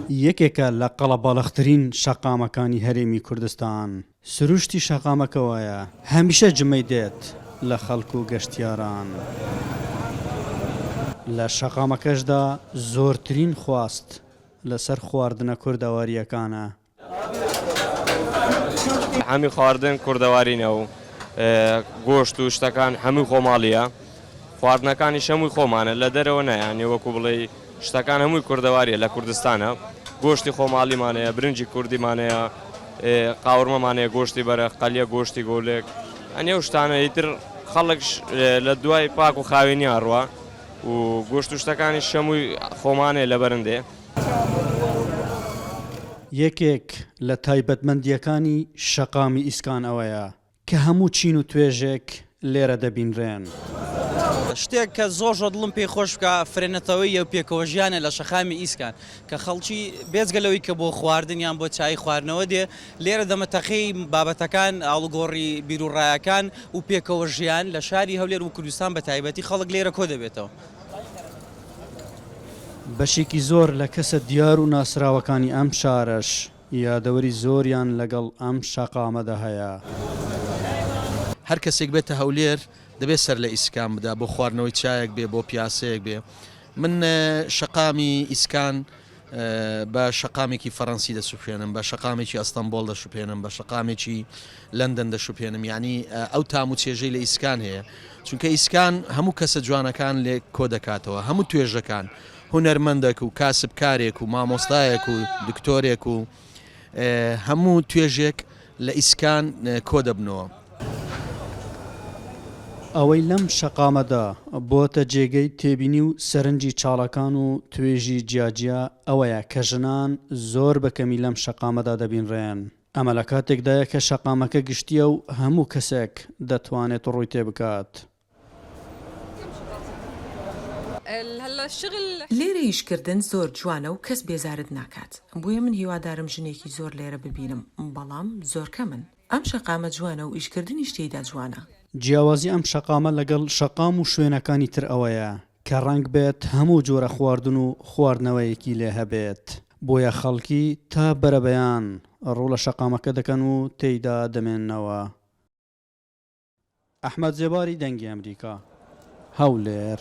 یەکێکە لە قەڵەباڵەخترین شەقامەکانی هەرێمی کوردستان. سروشتی شەقامەکەوایە هەمیشە جمەی دێت لە خەڵک و گەشتیاران. لە شەقامەکەشدا زۆرترین خواست لەسەر خواردنە کوردەواریەکانە. هەمی خواردن کوردەوارینە و گۆشت و شتەکان هەمووی خۆماڵیە، خواردنەکانی هەمووی خۆمانە، لە دەرەوە نەیانێ وەکو بڵێ شتەکان هەمووی کوردەواریە لە کوردستانە. گۆشتی خۆماڵیمانەیە، برنجی کوردیمانەیە، قاورمەمانەیە، گۆشتی بەرە قەلیە، گۆشتی گۆلێک، ئەنێ شتانە ئیتر خەڵک لە دوای پاک و خاوێنی هەڕوە و گۆشت و شتەکانی هەمووی خۆمانەیە لە بەرندێ. یەکێک لە تایبەتمەندیەکانی شەقامی ئیسکان ئەوەیە کە هەموو چین و توێژێک لێرە دەبینرێن. شتێک کە زۆر دڵم پێی خۆش بکە فرێنەتەوەی و پێکەوە ژیانە لە شەقامی ئیسکان کە خەڵکی بێزگەلەوەی کە بۆ خواردنیان بۆ چای خواردنەوە دێ لێرە دەمەتەقەی بابەتەکان ئاڵوگۆڕی بیرروڕایەکان و پێکەوە ژیان لە شاری هەولێر و کوردستان بە تایبەتی خەڵک لێرە کۆ دەبێتەوە. بەشێکی زۆر لە کەسە دیار و ناسراوەکانی ئەم شارەش یادەوەری زۆریان لەگەڵ ئەم شەقامەدا هەیە. هەر کەسێک بێتە هەولێر دەبێت سەر لە ئیسکان بدا بۆ خواردنەوەی چایەک بێ، بۆ پیاسەیەک بێ. من شەقامی ئیسکان بە شەقامێکی فەڕەنسی دەسوپێنم، بە شەقامێکی ئەستەمبۆڵ دەشوپێنم، بە شەقامێکی لەندەن دەشوپێنم. یعنی ئەو تام و چێژەی لە ئیسکان هەیە، چونکە ئیسکان هەموو کەسە جوانەکان لێ کۆ دەکاتەوە، هەموو توێژەکان هونەرمەندێک و کاسبکارێک و مامۆستایەک و دکتۆرێک و هەموو توێژێک لە ئیسکان کۆ دەبنەوە. ئەوەی لەم شەقامەدا بۆتە جێگەی تێبینی و سەرنجی چاڵەکان و توێژی جیاجیا ئەوەیە کە ژنان زۆر بەکەمی لەم شەقامەدا دەبینڕێن. ئەمە لە کاتێکدایە کە شەقامەکە گشتیە و هەموو کەسێک دەتوانێت ڕووی تێ بکات. لێرە ئیشکردن زۆر جوانە و کەس بێزارت ناکات. بۆیە من هیوادارم ژنێکی زۆر لێرە ببینم، بەڵام زۆر کەمن. ئەم شەقامە جوانە و ئیشکردنی شتێدا جوانە. جیاوازی ئەم شەقامە لەگەڵ شەقام و شوێنەکانی تر ئەوەیە کە ڕەنگ بێت هەموو جۆرە خواردن و خواردنەوەیەکی لێ هەبێت، بۆیە خەڵکی تا بەرەبەیان ڕوو لە شەقامەکە دەکەن و تێیدا دەمێننەوە. ئەحمەد زێباری دەنگی ئەمریکا، هەولێر.